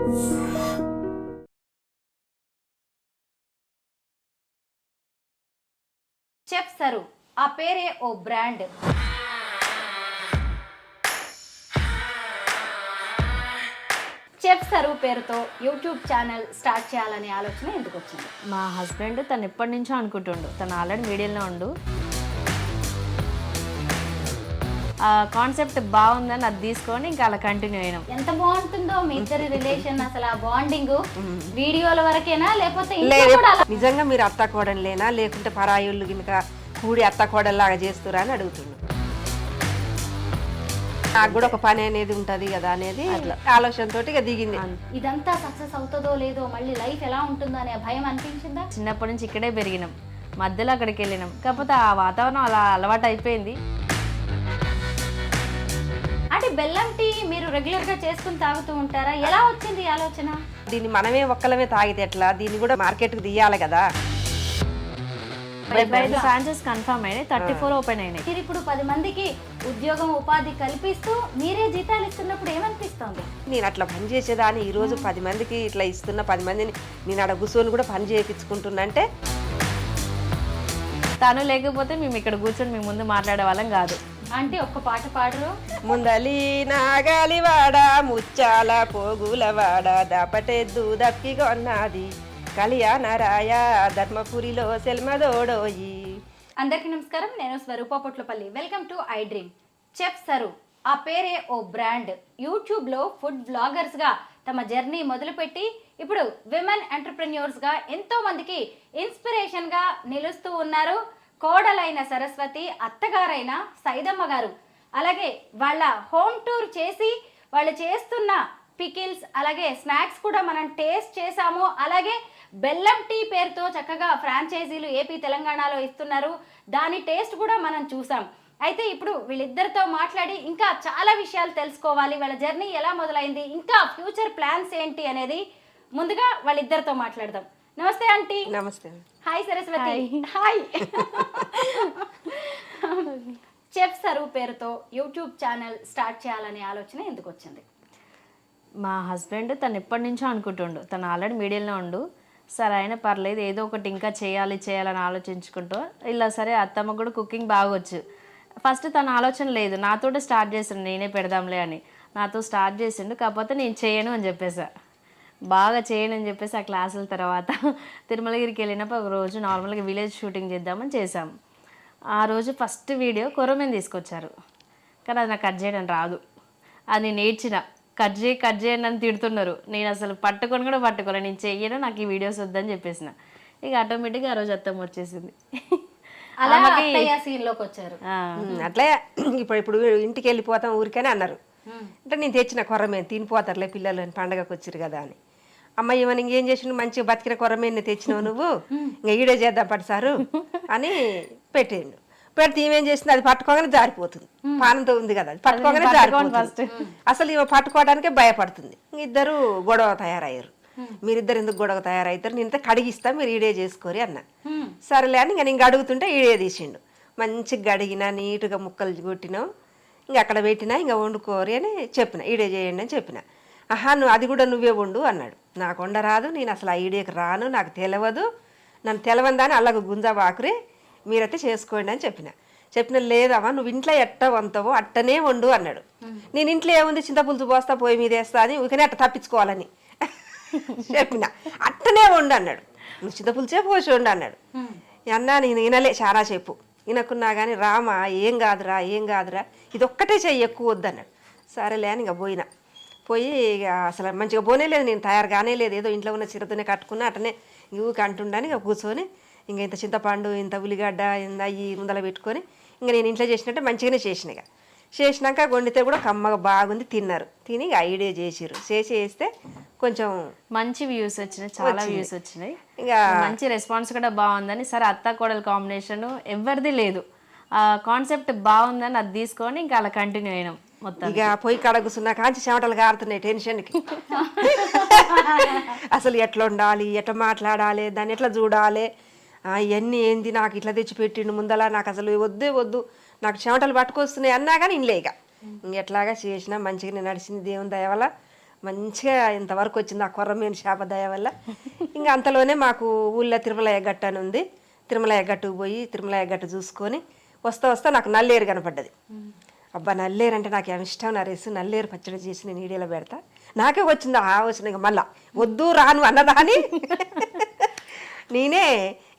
Chef సరు ఆ పేరే ఓ బ్రాండ్. చెఫ్ సరు పేరుతో యూట్యూబ్ ఛానల్ స్టార్ట్ చేయాలనే ఆలోచన ఎందుకు వచ్చింది? మా హస్బెండ్ తను ఎప్పటి నుంచో అనుకుంటుండు, తను ఆల్రెడీ మీడియాలో ఉండు, ఆ కాన్సెప్ట్ బాగుందని అది తీసుకొని ఇంకా అలా కంటిన్యూ అయినాం. ఎంత బాగుంటుందో మీ ఇద్దరి రిలేషన్, అసలు ఆ బాండింగ్ వీడియోల వరకేనా లేకపోతే నిజంగా మీరు అత్త కోడలేనా లేకుంటే పరాయుళ్ళు గినక కూడి అత్త కోడల్లాగా చేస్తురా అని అడుగుతుండు. నాకు కూడా ఒక పని అనేది ఉంటది కదా అనేది ఆలోచనతో ఇక దిగింది. ఇదంతా సక్సెస్ అవుతుందో లేదో, మళ్ళీ లైఫ్ ఎలా ఉంటుందో అనే భయం అనిపించిందా? చిన్నప్పటి నుంచి ఇక్కడే పెరిగినాం, మధ్యలో అక్కడికి వెళ్ళినాం, కాకపోతే ఆ వాతావరణం అలా అలవాటు అయిపోయింది. అంటే బెల్లం టీ మీరు రెగ్యులర్ గా చేసుకుని తాగుతూ ఉంటారా? ఎలా వచ్చింది ఈ ఆలోచన? దీన్ని మనమే ఒక్కలమే తాగితే ఎట్లా, దీన్ని కూడా మార్కెట్ కు తీయాలి కదా. 75 ఫ్రాంచైజ్ కన్ఫర్మ్ అయినాయి, 34 ఓపెన్ అయినాయి. మీరు ఇప్పుడు 10 మందికి ఉద్యోగం ఉపాధి కల్పిస్తూ మీరే జీతాలు ఇస్తున్నప్పుడు ఏమనిపిస్తుంది? నేను అట్లా పని చేసేదాన్ని, ఈ రోజు 10 మందికి ఇట్లా ఇస్తున్న, 10 మందిని నేను అక్కడ కూర్చొని కూడా పని చేయించుకుంటున్నా అంటే. తను లేకపోతే మేము ఇక్కడ కూర్చొని మీ ముందు మాట్లాడే వాళ్ళం కాదు. అంటే ఒక్క పాట పాడరు? ముందలి నాగాలివాడ ముచ్చాల పోగులవాడ దాపటెద్దు దప్పిగొన్నది కళ్యాణరాయ ధర్మపురిలో సెల్మదోడోయి. అందరికీ నమస్కారం, నేను Swarupa Potlapalli. Welcome to I dream. Chef సరు ఆ పేరే ఓ బ్రాండ్. యూట్యూబ్ లో ఫుడ్ బ్లాగర్స్ గా తమ జర్నీ మొదలుపెట్టి ఇప్పుడు విమెన్ ఎంటర్ప్రెన్యూర్స్ గా ఎంతో మందికి ఇన్స్పిరేషన్ గా నిలుస్తూ ఉన్నారు. కోడలైన సరస్వతి, అత్తగారైన సైదమ్మ గారు, అలాగే వాళ్ళ హోమ్ టూర్ చేసి వాళ్ళు చేస్తున్న పికిల్స్ అలాగే స్నాక్స్ కూడా మనం టేస్ట్ చేసాము. అలాగే బెల్లం టీ పేరుతో చక్కగా ఫ్రాంచైజీలు ఏపీ తెలంగాణలో ఇస్తున్నారు, దాని టేస్ట్ కూడా మనం చూసాం. అయితే ఇప్పుడు వీళ్ళిద్దరితో మాట్లాడి ఇంకా చాలా విషయాలు తెలుసుకోవాలి. వాళ్ళ జర్నీ ఎలా మొదలైంది, ఇంకా ఫ్యూచర్ ప్లాన్స్ ఏంటి అనేది ముందుగా వాళ్ళిద్దరితో మాట్లాడదాం. నమస్తే ఆంటీ. నమస్తే. Hi Saraswati. Hi. Chef sir పేరుతో యూట్యూబ్ ఛానల్ స్టార్ట్ చేయాలనే ఆలోచన ఎందుకు వచ్చింది? మా హస్బెండ్ తను ఎప్పటి నుంచో అనుకుంటుండు, తను ఆల్రెడీ మీడియాలో ఉండు, సరే అయినా పర్లేదు ఏదో ఒకటి ఇంకా చేయాలని ఆలోచించుకుంటూ ఇలా సరే అత్తమ్మ కూడా కుకింగ్ బాగొచ్చు. ఫస్ట్ తన ఆలోచన లేదు, నాతో స్టార్ట్ చేసిండు, నేనే పెడదాంలే అని నాతో స్టార్ట్ చేసిండు. కాకపోతే నేను చేయను అని చెప్పేసా, బాగా చేయను అని చెప్పేసి ఆ క్లాసుల తర్వాత తిరుమలగిరికి వెళ్ళినప్పుడు ఒక రోజు నార్మల్గా విలేజ్ షూటింగ్ చేద్దామని చేసాం. ఆ రోజు ఫస్ట్ వీడియో కొరమేను తీసుకొచ్చారు, కానీ అది నాకు కట్ చేయడం రాదు. అది నేను నేర్చిన, కట్ చేయండి అని తిడుతున్నారు, నేను అసలు పట్టుకొని కూడా పట్టుకోలే, నేను చెయ్యను, నాకు ఈ వీడియోస్ వద్దని చెప్పేసిన. ఇక ఆటోమేటిక్గా ఆ రోజు అత్తమ్మ వచ్చేసింది. అట్లా ఇప్పుడు ఇంటికి వెళ్ళిపోతాం ఊరికనే అన్నారు. అంటే నేను తెచ్చిన కొర్రమేను తినిపోతారులే పిల్లలు అని, పండగకు వచ్చారు కదా అని. అమ్మాయి ఏమని ఇంకేం చేసిన, మంచిగా బతికిన కొర్రమేను తెచ్చినావు నువ్వు, ఇంకా ఈడే చేద్దాం పట్టు సారు అని పెట్టేయండు. పెడితే ఏమేం చేసింది, అది పట్టుకోగానే జారిపోతుంది, పానంతో ఉంది కదా, అది పట్టుకోగానే జారిపోతుంది. అసలు ఇవి పట్టుకోవడానికే భయపడుతుంది. ఇద్దరు గొడవ తయారయ్యారు. మీరిద్దరు ఎందుకు గొడవ తయారవుతారు, నేను కడిగిస్తా, మీరు ఈడే చేసుకోరి అన్న. సరేలే అని ఇంకా నేను అడుగుతుంటే ఈడే తీసిండు. మంచిగా గడిగినా నీట్గా ముక్కలు కొట్టినావు, ఇంక అక్కడ పెట్టినా ఇంకా వండుకోరి అని చెప్పిన, ఈడే చేయండి అని చెప్పిన. ఆహా అది కూడా నువ్వే వండు అన్నాడు. నాకు వండరాదు, నేను అసలు ఆ ఈడేకి రాను, నాకు తెలియదు, నన్ను తెలవందని అలాగ గుంజాబాకురే, మీరైతే చేసుకోండి అని చెప్పిన. లేదమ్మా నువ్వు ఇంట్లో ఎట్ట వంతావో అట్టనే వండు అన్నాడు. నేను ఇంట్లో ఏముంది చింతపులుసు పోస్తా పోయి మీద వేస్తా అని ఊరికనే అట్ట తప్పించుకోవాలని చెప్పిన. అట్టనే వండు అన్నాడు. నువ్వు చింతపులుసే పోసి వండు అన్నాడు. అన్నా నేను వినలే చాలా చెప్పు, వినకున్నా కానీ రామా ఏం కాదురా ఇది ఒక్కటే చెయ్యి, ఎక్కువ వద్దన్నాడు. సరేలే అని ఇంకా పోయి ఇక అసలు మంచిగా పోనేలేదు, నేను తయారు కానేలేదు, ఏదో ఇంట్లో ఉన్న చీరతోనే కట్టుకున్నా అట్టనే ఊరికి అంటుండని ఇక కూర్చొని ఇంకా ఇంత చింతపండు ఇంత ఉల్లిగడ్డ ఇంత ఈ ముందల పెట్టుకొని ఇంకా నేను ఇంట్లో చేసినట్టే మంచిగానే చేసినాక వండితే కూడా కమ్మగా బాగుంది, తిన్నారు. తిని ఐడియా చేసిర్రు, చేస్తే కొంచెం మంచి వ్యూస్ వచ్చినాయి, చాలా వ్యూస్ వచ్చినాయి, ఇంకా మంచి రెస్పాన్స్ కూడా బాగుందని. సరే అత్త కోడల కాంబినేషన్ ఎవరిది లేదు, ఆ కాన్సెప్ట్ బాగుందని అది తీసుకొని ఇంకా అలా కంటిన్యూ అయినాం మొత్తం. ఇక పొయ్యి కాడ కూర్చున్నా కాంచి చెమటలు కారుతున్నాయి టెన్షన్కి. అసలు ఎట్లా ఉండాలి, ఎట్లా మాట్లాడాలి, దాన్ని ఎట్లా చూడాలి, ఇవన్నీ ఏంది, నాకు ఇట్లా తెచ్చి పెట్టిండు ముందల, నాకు అసలు వద్దు, నాకు చెమటలు పట్టుకొస్తున్నాయి అన్నా కానీ ఇన్లే. ఇక ఎట్లాగా చేసినా మంచిగానే నడిచింది, దేవుని దయ వల్ల మంచిగా ఇంతవరకు వచ్చింది ఆ కొర్రమీను చేప దయ వల్ల. ఇంకా అంతలోనే మాకు ఊళ్ళో తిరుమలయ్య గట్టు అని ఉంది. తిరుమలయ్య గట్టుకు పోయి తిరుమలయ్య గట్టు చూసుకొని వస్తా నాకు నల్లేరు కనపడ్డది. అబ్బా నల్లేరు అంటే నాకు ఏమి ఇష్టం నరేసు, నల్లేరు పచ్చడి చేసి నేను ఈడేలో పెడతా. నాకే వచ్చింది ఆ ఆలోచన. ఇంకా మళ్ళా వద్దు రాను అన్నదా అని నేనే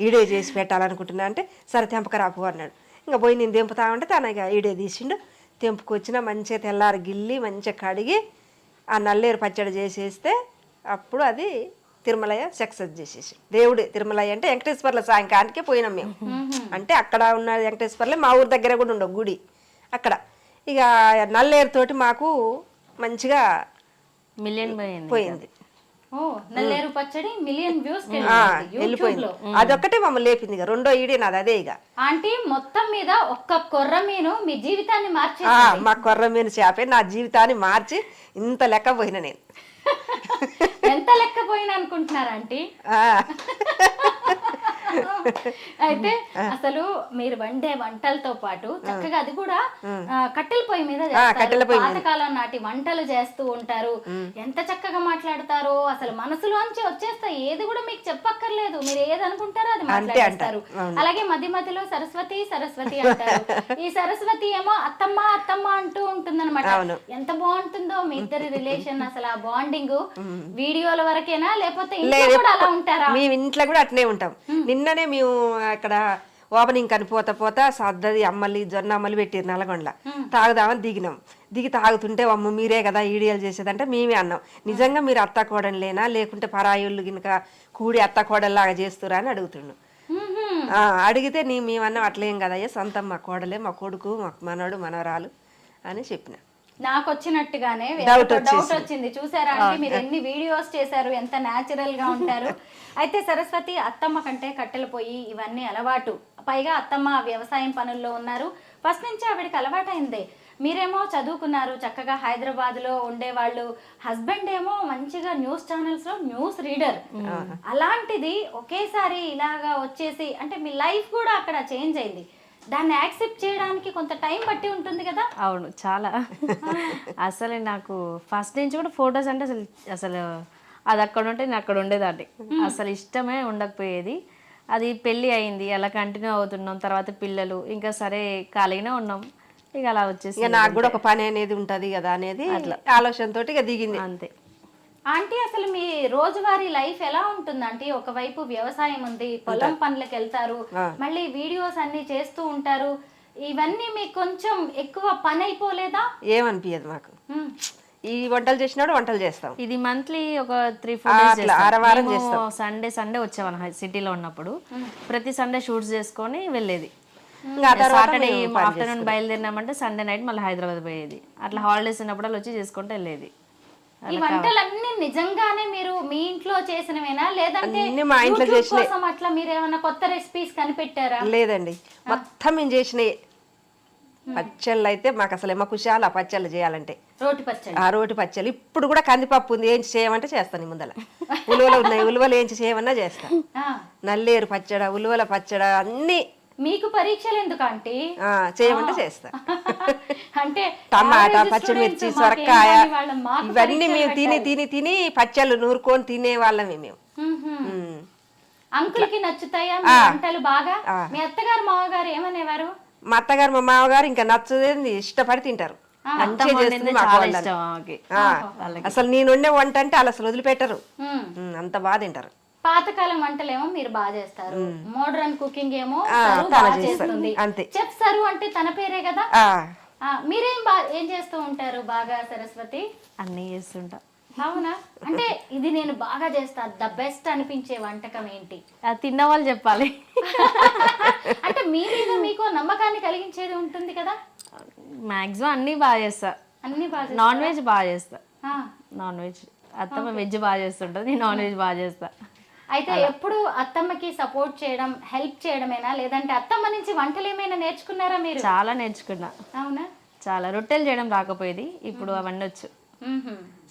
ఈడే చేసి పెట్టాలనుకుంటున్నా అంటే సరే తెంపకరాపు అన్నాడు. ఇంకా పోయి నేను తెంపుతా ఉంటే తన ఇక ఈడే తీసిండు. తెంపుకొచ్చిన మంచిగా తెల్లారి గిల్లి మంచిగా కడిగి ఆ నల్లేరు పచ్చడి చేసేస్తే అప్పుడు అది తిరుమలయ్య సక్సెస్ చేసేసి. దేవుడు తిరుమలయ్య అంటే వెంకటేశ్వర్ల సాయంకాలానికే పోయినాం మేము. అంటే అక్కడ ఉన్న వెంకటేశ్వర్లే మా ఊరి దగ్గర కూడా ఉండవు గుడి అక్కడ. ఇక నల్లేరుతోటి మాకు మంచిగా మిలియన్ పోయింది. ఓ నల్లేరు పచ్చడి మిలియన్ వ్యూస్ వెళ్ళిపోయింది. అదొక్కటే మమ్మల్ని లేపింది. ఇక రెండో ఈడే నాది అదే. ఇక ఆంటీ మొత్తం మీద ఒక్క కొర్రమీను మీ జీవితాన్ని మార్చే మా కొర్రమీను చేపే నా జీవితాన్ని మార్చి ఇంత లెక్క పోయిన నేను. ఎంత లెక్కపోయినా అనుకుంటున్నారా ఆంటీ? అయితే అసలు మీరు వండే వంటలతో పాటు చక్కగా అది కూడా కట్టెల పొయ్యి మీద చేస్తారు. పాతకాలం నాటి వంటలు చేస్తూ ఉంటారు. ఎంత చక్కగా మాట్లాడతారో అసలు మనసులోంచి వచ్చేస్తాయి. ఏది కూడా మీకు చెప్పక్కర్లేదు, మీరు ఏది అనుకుంటారో అది మాట్లాడేస్తారు. అలాగే మధ్య మధ్యలో సరస్వతి సరస్వతి అంటారు. ఈ సరస్వతి ఏమో అత్తమ్మ అత్తమ్మ అంటూ ఉంటుందన్నమాట. ఎంత బాగుంటుందో మీ ఇద్దరి రిలేషన్. అసలు ఆ బాండింగ్ వీడియోల వరకేనా లేకపోతే ఇంట్లో కూడా అలా ఉంటారా? మేము ఇంట్లో కూడా అట్నే ఉంటాం. నిన్ననే మేము అక్కడ ఓపెనింగ్ కని పోతా సద్దది అమ్మలి జొన్న అమ్మలి పెట్టారు నల్గొండల. తాగుదామని దిగినాం. దిగి తాగుతుంటే అమ్మ మీరే కదా ఈడియాలు చేసేదంటే మేమే అన్నాం. నిజంగా మీరు అత్త కోడలేనా లేకుంటే పరాయుళ్ళు గినక కూడి అత్త కోడల్లాగా చేస్తురా అని అడుగుతుండు. అడిగితే మేమన్నాం అట్లేం కదయ్యా, సొంతం మా కోడలే, మా కొడుకు, మా మనవడు మనవరాలు అని చెప్పిన. నాకు వచ్చినట్టుగానే డౌట్ వచ్చింది. చూసారా అంటే మీరు ఎన్ని వీడియోస్ చేశారు, ఎంత న్యాచురల్ గా ఉంటారు. అయితే సరస్వతి అత్తమ్మ కంటే కట్టెలు పొయ్యి ఇవన్నీ అలవాటు. పైగా అత్తమ్మ వ్యవసాయం పనుల్లో ఉన్నారు. ఫస్ట్ నుంచి ఆవిడకి అలవాటైందే. మీరేమో చదువుకున్నారు, చక్కగా హైదరాబాద్ లో ఉండేవాళ్ళు. హస్బెండ్ ఏమో మంచిగా న్యూస్ ఛానల్స్ లో న్యూస్ రీడర్. అలాంటిది ఒకేసారి ఇలాగా వచ్చేసి అంటే మీ లైఫ్ కూడా అక్కడ చేంజ్ అయింది. దాన్ని యాక్సెప్ట్ చేయడానికి కొంత టైం పట్టి ఉంటుంది కదా? అవును, చాలా. అసలు నాకు ఫస్ట్ నుంచి కూడా ఫొటోస్ అంటే అసలు అది అక్కడ ఉంటే నేను అక్కడ ఉండేదాన్ని. అసలు ఇష్టమే ఉండకపోయేది. అది పెళ్ళి అయింది, అలా కంటిన్యూ అవుతున్నాం. తర్వాత పిల్లలు, ఇంకా సరే ఖాళీగానే ఉన్నాం. ఇక అలా వచ్చేసి ఇక నాకు కూడా ఒక పని అనేది ఉంటది కదా అనేది అట్లా ఆలోచనతోటి ఇక దిగింది అంతే. ఆంటీ అసలు మీ రోజువారీ లైఫ్ ఎలా ఉంటుంది ఆంటీ? ఒకవైపు వ్యవసాయం ఉంది, పొలం పనులకు వెళ్తారు, మళ్ళీ వీడియోస్ అన్ని చేస్తూ ఉంటారు. ఇవన్నీ మీకు కొంచెం ఎక్కువ పని అయిపోలేదా? ఏమనిపించదు మాకు. ఈ వంటలు చేసినాడు వంటలు చేస్తాం. ఇది మంత్లీ ఒక 3-4 డేస్ సండే వచ్చేవాళ్ళం సిటీలో ఉన్నప్పుడు. ప్రతి సండే షూట్స్ చేసుకొని వెళ్ళేది. సాటర్డే ఆఫ్టర్నూన్ బయలుదేరినామంటే సండే నైట్ మళ్ళీ హైదరాబాద్ పోయేది. అట్లా హాలిడేస్ ఉన్నప్పుడు వచ్చి చేసుకుంటూ వెళ్ళేది. ఈ వంటలన్నీ నిజంగానే మీరు మీ ఇంట్లో చేసినవేనా లేదంటే మా ఇంట్లో చేసిన అట్లా మీరు ఏమైనా కొత్త రెసిపీస్ కనిపెట్టారా? లేదండి, మొత్తం మేము చేసినాయి. పచ్చళ్ళు అయితే మాకు అసలు ఏమో కుషాలు ఆ పచ్చళ్ళు చేయాలంటే. రోటి పచ్చళ్ళు ఇప్పుడు కూడా కందిపప్పు ఉంది, ఏంచి చేయమంటే చేస్తాను. ముందల ఉలువలు ఉన్నాయి, ఉలువలు ఏంచి చేయమన్నా చేస్తా. నల్లేరు పచ్చడ, ఉలువల పచ్చడ అన్ని. మీకు పరీక్షలు ఎందుకు ఆంటీ? చేయమంటే చేస్తా. అంటే టమాటా, పచ్చిమిర్చి, సొరకాయ ఇవన్నీ మేము తిని పచ్చళ్ళు నూరుకొని తినే వాళ్ళమే మేము. అంకుల్ కి నచ్చుతాయా వంటలు బాగా? మీ అత్తగారు మామగారు ఏమనేవారు? మా అత్తగారు మా మామగారు ఇంకా నచ్చదేంది ఇష్టపడి తింటారు. మంచిగా చేస్తుంది మా కోడలు. అసలు నేను వండే వంట అంటే వాళ్ళు అసలు వదిలిపెట్టరు, అంత బాగా తింటారు. పాతకాలం వంటలేమో మీరు బాగా చేస్తారు, మోడర్న్ కుకింగ్ ఏమో చేస్తుంది. చెఫ్ సరు అంటే తన పేరే కదా. మీరేం ఏం చేస్తూ ఉంటారు బాగా సరస్వతి? అన్నీ చేస్తుంటా. అవునా? అంటే ఇది నేను బాగా చేస్తా, ద బెస్ట్ అనిపించే వంటకం ఏంటి? తిన్న వాళ్ళు చెప్పాలి. అంటే మీ మీద మీకు నమ్మకాన్ని కలిగించేది ఉంటుంది కదా. మాక్సిమం అన్ని బాగా చేస్తా. అన్ని బాగా. నాన్ వెజ్ బాగా చేస్తా. నాన్ వెజ్ అత్తమ్మ వెజ్ బాగా చేస్తుంటది, నేను నాన్ వెజ్ బాగా చేస్తా. అయితే ఎప్పుడు అత్తమ్మకి సపోర్ట్ చేయడం, హెల్ప్ చేయడమేనా లేదంటే అత్తమ్మ నుంచి వంటలు ఏమైనా నేర్చుకున్నారా మీరు? చాలా నేర్చుకున్నా. అవునా? చాలా. రొట్టెలు చేయడం రాకపోయేది, ఇప్పుడు అవన్నీ వచ్చు.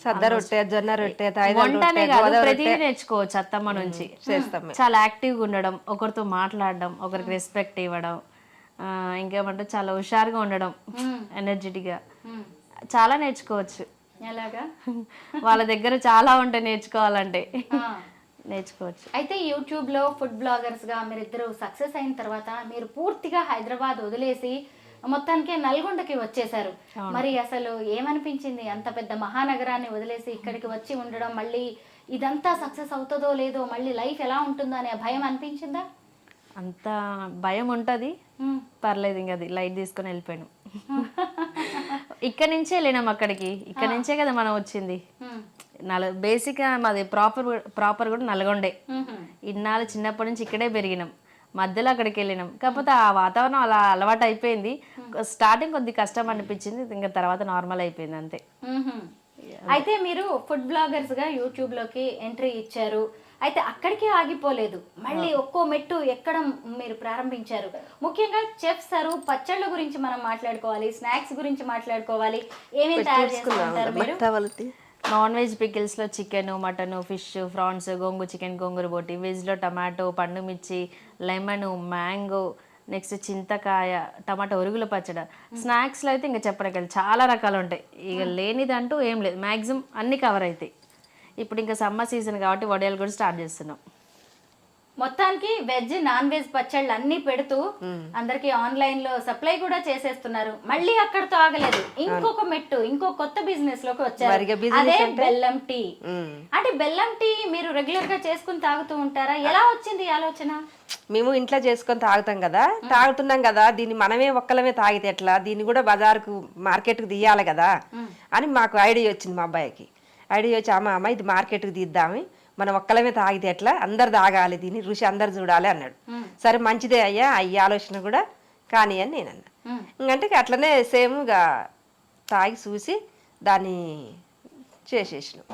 సద్ద రొట్టె, జొన్న రొట్టె, వంటనే కాదు ప్రతిదీ నేర్చుకోవచ్చు అత్తమ్మ నుంచి. చాలా యాక్టివ్గా ఉండడం, ఒకరితో మాట్లాడడం, ఒకరికి రెస్పెక్ట్ ఇవ్వడం, ఇంకేమంటే చాలా హుషారుగా ఉండడం, ఎనర్జెటిక్ గా చాలా నేర్చుకోవచ్చు. ఎలాగా? వాళ్ళ దగ్గర చాలా ఉంటాయి నేర్చుకోవాలంటే, ఆ. నేర్చుకోవచ్చు. అయితే యూట్యూబ్ లో ఫుడ్ బ్లాగర్స్ గా మీరిద్దరు సక్సెస్ అయిన తర్వాత మీరు పూర్తిగా హైదరాబాద్ వదిలేసి మొత్తానికి నల్గొండకి వచ్చేసారు. మరి అసలు ఏమనిపించింది అంత పెద్ద మహానగరాన్ని వదిలేసి ఇక్కడికి వచ్చి ఉండడం? మళ్ళీ ఇదంతా సక్సెస్ అవుతుందో లేదో, మళ్ళీ లైఫ్ ఎలా ఉంటుందో అనే భయం అనిపించిందా? అంత భయం ఉంటుంది, పర్లేదు, ఇంకా అది లైట్ తీసుకొని వెళ్ళిపోయాను. ఇక్కడ నుంచే వెళ్ళినాం అక్కడికి, ఇక్కడ నుంచే కదా మనం వచ్చింది. బేసిక్గా మాది ప్రాపర్ కూడా నల్గొండే. ఇన్నాళ్ళు చిన్నప్పటి నుంచి ఇక్కడే పెరిగినాం, మధ్యలో అక్కడికి వెళ్ళినాం. కాకపోతే ఆ వాతావరణం అలా అలవాటు అయిపోయింది. స్టార్టింగ్ కొద్ది కష్టం అనిపించింది, ఇంకా తర్వాత నార్మల్ అయిపోయింది అంతే. అయితే మీరు ఫుడ్ బ్లాగర్స్ గా యూట్యూబ్ లోకి ఎంట్రీ ఇచ్చారు. అయితే అక్కడికే ఆగిపోలేదు, మళ్ళీ ఒక్కో మెట్టు ఎక్కడం మీరు ప్రారంభించారు. ముఖ్యంగా చెఫ్ సరు పచ్చళ్ళ గురించి మనం మాట్లాడుకోవాలి, స్నాక్స్ గురించి మాట్లాడుకోవాలి. ఏమేమి తయారు చేసుకుంటారు మీరు? నాన్ వెజ్ పికిల్స్లో chicken, mutton, fish, prawns, gongura chicken, gongura బోటి. వెజ్లో టమాటో, పండు మిర్చి, లెమన్, మ్యాంగో, నెక్స్ట్ చింతకాయ, టమాటా ఒరుగుల పచ్చడి. స్నాక్స్లో అయితే ఇంకా చెప్పనక్కర్లేదు, చాలా రకాలు ఉంటాయి. ఇక లేనిదంటూ ఏం లేదు, మ్యాక్సిమం అన్నీ కవర్ అవుతాయి. ఇప్పుడు ఇంకా సమ్మర్ సీజన్ కాబట్టి వడియాలు కూడా స్టార్ట్ చేస్తున్నాం. మొత్తానికి వెజ్ నాన్ వెజ్ పచ్చళ్ళు అన్ని పెడుతూ అందరికి ఆన్లైన్ లో సప్లై కూడా చేసేస్తున్నారు. మళ్ళీ అక్కడతో ఆగలేదు, ఇంకొక మెట్టు, ఇంకో కొత్త బిజినెస్ లోకి వచ్చారు. అదే బెల్లం టీ. అంటే బెల్లం టీ మీరు రెగ్యులర్ గా చేసుకుని తాగుతూ ఉంటారా? ఎలా వచ్చింది ఆలోచన? మేము ఇంట్లో చేసుకొని తాగుతాం కదా, తాగుతున్నాం కదా, దీన్ని మనమే ఒక్కలమే తాగితే ఎట్లా, దీన్ని కూడా బజార్కు మార్కెట్కు తీయాలి కదా అని మాకు ఐడియా వచ్చింది. మా అబ్బాయికి ఐడియా వచ్చి, అమ్మ ఇది మార్కెట్కి తీద్దాము, మనం ఒక్కలమే తాగితే ఎట్లా, అందరు తాగాలి, దీన్ని రుచి అందరు చూడాలి అన్నాడు. సరే మంచిదే అయ్యా, అయ్యి ఆలోచన కూడా కానీ అని నేను అన్నా. ఇంకంటే అట్లనే సేమ్గా తాగి చూసి దాన్ని చేసేసినాం.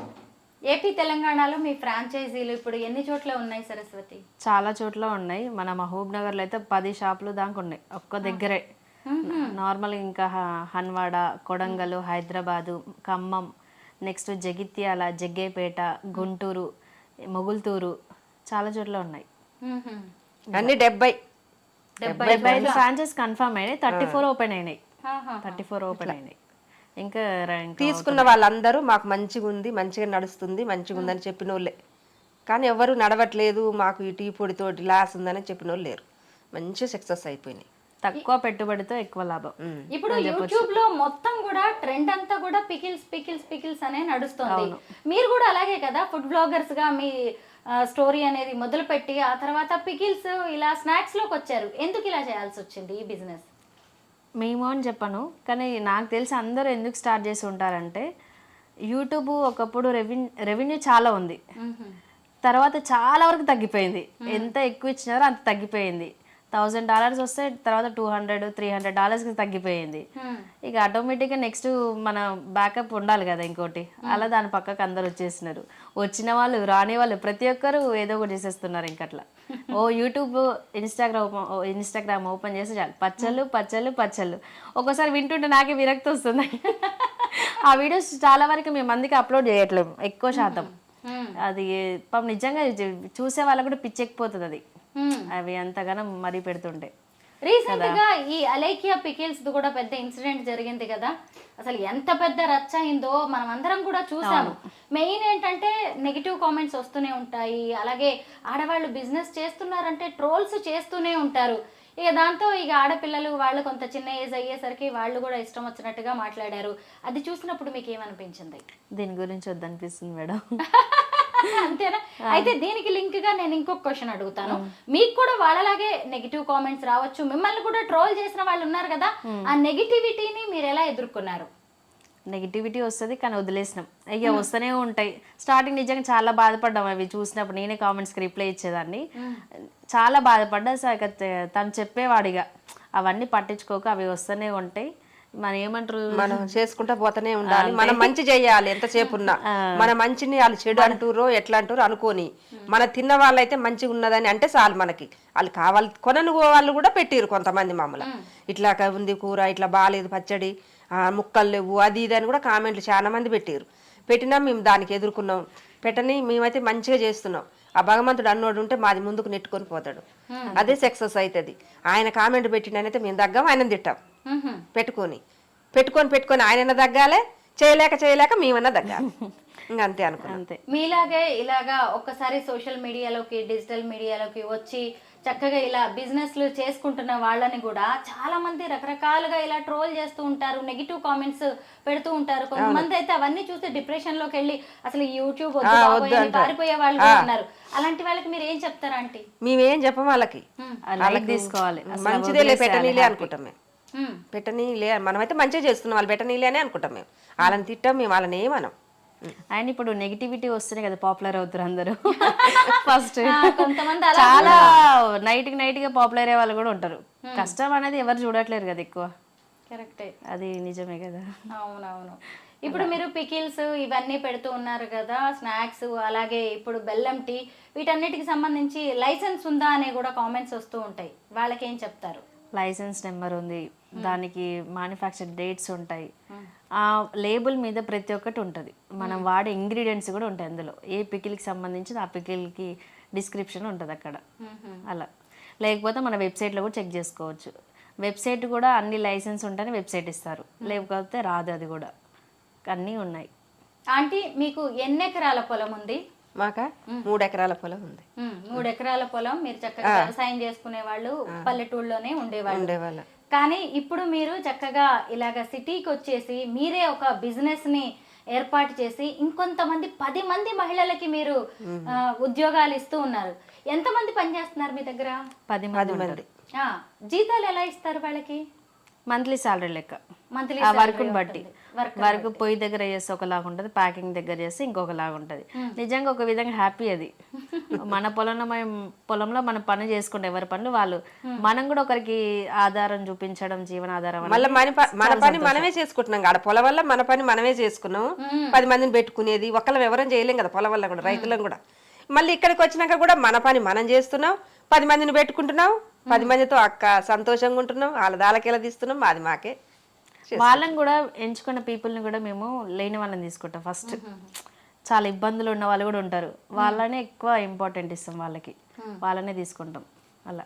ఏపీ తెలంగాణలో మీ ఫ్రాంచైజీలు ఇప్పుడు ఎన్ని చోట్ల ఉన్నాయి సరస్వతి? చాలా చోట్ల ఉన్నాయి. మన మహబూబ్ నగర్లో అయితే 10 షాపులు దాకా ఉన్నాయి ఒక్క దగ్గరే. నార్మల్ ఇంకా హన్వాడ, కొడంగల్, హైదరాబాదు, ఖమ్మం, నెక్స్ట్ జగిత్యాల, జగ్గేపేట, గుంటూరు, మొగుల్తూరు, చాలా చోట్ల ఉన్నాయి. అన్ని 70 ఫ్రాంచైజ్ కన్ఫర్మ్ అయినాయి. 34 ఓపెన్ అయినాయి. 34 ఓపెన్ అయినాయి. ఇంకా తీసుకున్న వాళ్ళందరూ మాకు మంచిగా ఉంది, మంచిగా నడుస్తుంది, మంచిగా ఉందని చెప్పిన వాళ్ళే. కానీ ఎవరు నడవట్లేదు, మాకు ఈ టీ పొడితోటి లాస్ ఉందని చెప్పిన వాళ్ళు లేరు. మంచిగా సక్సెస్ అయిపోయినాయి. తక్కువ పెట్టుబడితో ఎక్కువ లాభం. ఇప్పుడు యూట్యూబ్ లో మొత్తం కూడా ట్రెండ్ అంతా కూడా పికిల్స్ పికిల్స్ పికిల్స్ అనే నడుస్తుంది. మీరు కూడా అలాగే కదా, ఫుడ్ బ్లాగర్స్ గా మీ స్టోరీ అనేది మొదలుపెట్టి ఆ తర్వాత పికిల్స్ ఇలా స్నాక్స్ లోకి వచ్చారు. ఎందుకు ఇలా చేయాల్సి వచ్చింది ఈ బిజినెస్? మేము అని చెప్పను, కానీ నాకు తెలిసి అందరూ ఎందుకు స్టార్ట్ చేసి ఉంటారంటే, యూట్యూబ్ ఒకప్పుడు రెవెన్యూ చాలా ఉంది, తర్వాత చాలా వరకు తగ్గిపోయింది. ఎంత ఎక్కువ ఇచ్చినారో అంత తగ్గిపోయింది. $1000 వస్తే తర్వాత $200, $300కి తగ్గిపోయింది. ఇక ఆటోమేటిక్గా నెక్స్ట్ మన బ్యాకప్ ఉండాలి కదా ఇంకోటి, అలా దాని పక్కకు అందరు వచ్చేసినారు. వచ్చిన వాళ్ళు, రాని వాళ్ళు, ప్రతి ఒక్కరు ఏదో ఒకటి చేసేస్తున్నారు. ఇంకట్లా యూట్యూబ్, ఇన్స్టాగ్రామ్ ఓపెన్ చేసి చాలు పచ్చళ్ళు పచ్చళ్ళు పచ్చళ్ళు. ఒక్కోసారి వింటుంటే నాకే విరక్తి వస్తుంది. ఆ వీడియోస్ చాలా వరకు మేము మందికి అప్లోడ్ చేయట్లేము ఎక్కువ శాతం. అది పాపం నిజంగా చూసే వాళ్ళకు కూడా పిచ్చెక్కిపోతుంది అది, అవి అంతగానో మరీ పెడుతుంటే. రీసెంట్ గా ఈ అలేకియా పికిల్స్ కూడా పెద్ద ఇన్సిడెంట్ జరిగింది కదా, అసలు ఎంత పెద్ద రచ్చ అయిందో మనం అందరం కూడా చూసాము. మెయిన్ ఏంటంటే నెగిటివ్ కామెంట్స్ వస్తూనే ఉంటాయి, అలాగే ఆడవాళ్ళు బిజినెస్ చేస్తున్నారంటే ట్రోల్స్ చేస్తూనే ఉంటారు. ఇక దాంతో ఇక ఆడపిల్లలు వాళ్ళు కొంత చిన్న ఏజ్ అయ్యేసరికి వాళ్ళు కూడా ఇష్టం వచ్చినట్టుగా మాట్లాడారు. అది చూసినప్పుడు మీకు ఏమనిపించింది? దీని గురించి వద్దనిపిస్తుంది మేడం. అంతేనా? అయితే దీనికి లింక్ గా నేను ఇంకొక క్వశ్చన్ అడుగుతాను. మీకు కూడా వాళ్ళలాగే నెగిటివ్ కామెంట్స్ రావచ్చు, మిమ్మల్ని కూడా ట్రోల్ చేసిన వాళ్ళు ఉన్నారు కదా, ఆ నెగిటివిటీని మీరు ఎలా ఎదుర్కొన్నారు? నెగిటివిటీ వస్తుంది కానీ వదిలేసినాం. అయ్యా వస్తూనే ఉంటాయి. స్టార్టింగ్ నిజంగా చాలా బాధపడ్డాం అవి చూసినప్పుడు. నేనే కామెంట్స్కి రిప్లై ఇచ్చేదాన్ని, చాలా బాధపడ్డా. తను చెప్పేవాడిగా అవన్నీ పట్టించుకోక, అవి వస్తూనే ఉంటాయి. మనం ఏమంటారు, మనం చేసుకుంటా పోతూనే ఉండాలి. మనం మంచి చేయాలి ఎంతసేపు ఉన్నా. మన మంచిని వాళ్ళు చెడు అంటారో ఎట్లా అంటారో అనుకోని, మన తిన్న వాళ్ళైతే మంచిగా ఉన్నదని అంటే చాలు. మనకి వాళ్ళు కావాలి కొనను వాళ్ళు కూడా పెట్టిరు కొంతమంది మామూలు, ఇట్లా ఉంది కూర, ఇట్లా బాగాలేదు పచ్చడి, ముక్కలు లేవు, అది ఇది అని కూడా కామెంట్లు చాలా మంది పెట్టారు. పెట్టినా మేము దానికి ఎదుర్కొన్నాం. పెట్టని మేమైతే మంచిగా చేస్తున్నాం. ఆ భగవంతుడు అన్నోడు ఉంటే మాది ముందుకు నెట్టుకొని పోతాడు, అదే సక్సెస్ అవుతుంది. ఆయన కామెంట్ పెట్టినైతే మేము తగ్గాం, ఆయన తిట్టాం. పెట్టుకొని ఆయన తగ్గాలే, చేయలేక మేమన్నా దగ్గర ఇంకా అంతే అనుకున్నాం. అంతే. మీలాగే ఇలాగా ఒక్కసారి సోషల్ మీడియాలోకి డిజిటల్ మీడియాలోకి వచ్చి చక్కగా ఇలా బిజినెస్లు చేసుకుంటున్న వాళ్ళని కూడా చాలా మంది రకరకాలుగా ఇలా ట్రోల్ చేస్తూ ఉంటారు, నెగిటివ్ కామెంట్స్ పెడుతూ ఉంటారు. కొంతమంది అయితే అవన్నీ చూసి డిప్రెషన్ లోకి వెళ్ళి అసలు ఈ యూట్యూబ్ వద్దు బాబోయ్ అని పారిపోయే వాళ్ళు కూడా ఉన్నారు. అలాంటి వాళ్ళకి మీరు ఏం చెప్తారా ఆంటీ? మేమేం చెప్పం వాళ్ళకి, లైక్ తీసుకోవాలి, మంచిదేలే పెట్టనీలే అనుకుంటాం మేము. పెట్టనీలే, మనమైతే మంచిగా చేస్తున్నాం, వాళ్ళు పెట్టనీలే అని అనుకుంటాం మేము. వాళ్ళని తిట్టాం మేము, వాళ్ళని ఏమనం. అండ్ ఇప్పుడు నెగిటివిటీ వస్తేనే కదా పాపులర్ అవుతారు అందరూ. ఫస్ట్ కొంతమంది చాలా నైట్ గా పాపులర్ అయ్యే వాళ్ళు కూడా ఉంటారు. కష్టం అనేది ఎవరు చూడట్లేరు కదా ఎక్కువ. కరెక్టే, అది నిజమే కదా. అవునవును. ఇప్పుడు మీరు పికిల్స్ ఇవన్నీ పెడుతూ ఉన్నారు కదా, స్నాక్స్, అలాగే ఇప్పుడు బెల్లం టీ, వీటన్నిటికి సంబంధించి లైసెన్స్ ఉందా అనే కూడా కామెంట్స్ వస్తూ ఉంటాయి. వాళ్ళకి ఏం చెప్తారు? లైసెన్స్ నెంబర్ ఉంది, దానికి మ్యానుఫ్యాక్చర్ డేట్స్ ఉంటాయి, ఆ లేబుల్ మీద ప్రతి ఒక్కటి ఉంటుంది, మనం వాడే ఇంగ్రీడియంట్స్ కూడా ఉంటాయి అందులో. ఏ పికిల్కి సంబంధించి ఆ పికిల్కి డిస్క్రిప్షన్ ఉంటుంది అక్కడ. అలా లేకపోతే మన వెబ్సైట్లో కూడా చెక్ చేసుకోవచ్చు. వెబ్సైట్ కూడా అన్ని లైసెన్స్ ఉంటేనే వెబ్సైట్ ఇస్తారు, లేకపోతే రాదు. అది కూడా అన్నీ ఉన్నాయి. ఆంటీ, మీకు ఎన్ని ఎకరాల పొలం ఉంది? మాక 3 ఎకరాల పొలం ఉంది. 3 ఎకరాల పొలం. మీరు చక్కగా వ్యవసాయం చేసుకునే వాళ్ళు, పల్లెటూళ్ళలోనే ఉండేవాళ్ళు. కానీ ఇప్పుడు మీరు చక్కగా ఇలాగ సిటీకి వచ్చేసి మీరే ఒక బిజినెస్ ని ఏర్పాటు చేసి ఇంకొంతమంది 10 మంది మహిళలకి మీరు ఉద్యోగాలు ఇస్తూ ఉన్నారు. ఎంతమంది పనిచేస్తున్నారు మీ దగ్గర? 10 మంది. జీతాలు ఎలా ఇస్తారు వాళ్ళకి? మంత్లీ సాలరీ లెక్క, మంత్లీ ఆ వర్క్ని బట్టి. వర్క్ పొయ్యి దగ్గర చేస్తే ఒకలాగా ఉంటుంది, ప్యాకింగ్ దగ్గర చేస్తే ఇంకొకలాగా ఉంటుంది. నిజంగా ఒక విధంగా హ్యాపీ అది. మన పొలంలో మనం పని చేసుకుంటే ఎవరి పనులు వాళ్ళు, మనం కూడా ఒకరికి ఆధారం చూపించడం, జీవన ఆధారం. మళ్ళీ మన పని మనమే చేసుకుంటున్నాం కదా, పొలం వల్ల మన పని మనమే చేసుకున్నాము. 10 మందిని పెట్టుకునేది ఒకళ్ళం ఎవరం చేయలేం కదా, పొలం వల్ల కూడా రైతులం కూడా. మళ్ళీ ఇక్కడికి వచ్చినాక కూడా మన పని మనం చేస్తున్నాం, 10 మందిని పెట్టుకుంటున్నాం, 10 మందితో అక్క సంతోషంగా ఉంటున్నాం, వాళ్ళ దాలకెలా తీస్తున్నాం, మాది మాకే. వాళ్ళని కూడా ఎంచుకున్న పీపుల్ని కూడా మేము లేని వాళ్ళని తీసుకుంటాం ఫస్ట్. చాలా ఇబ్బందులు ఉన్న వాళ్ళు కూడా ఉంటారు, వాళ్ళనే ఎక్కువ ఇంపార్టెంట్ ఇస్తాం వాళ్ళకి, వాళ్ళనే తీసుకుంటాం. అలా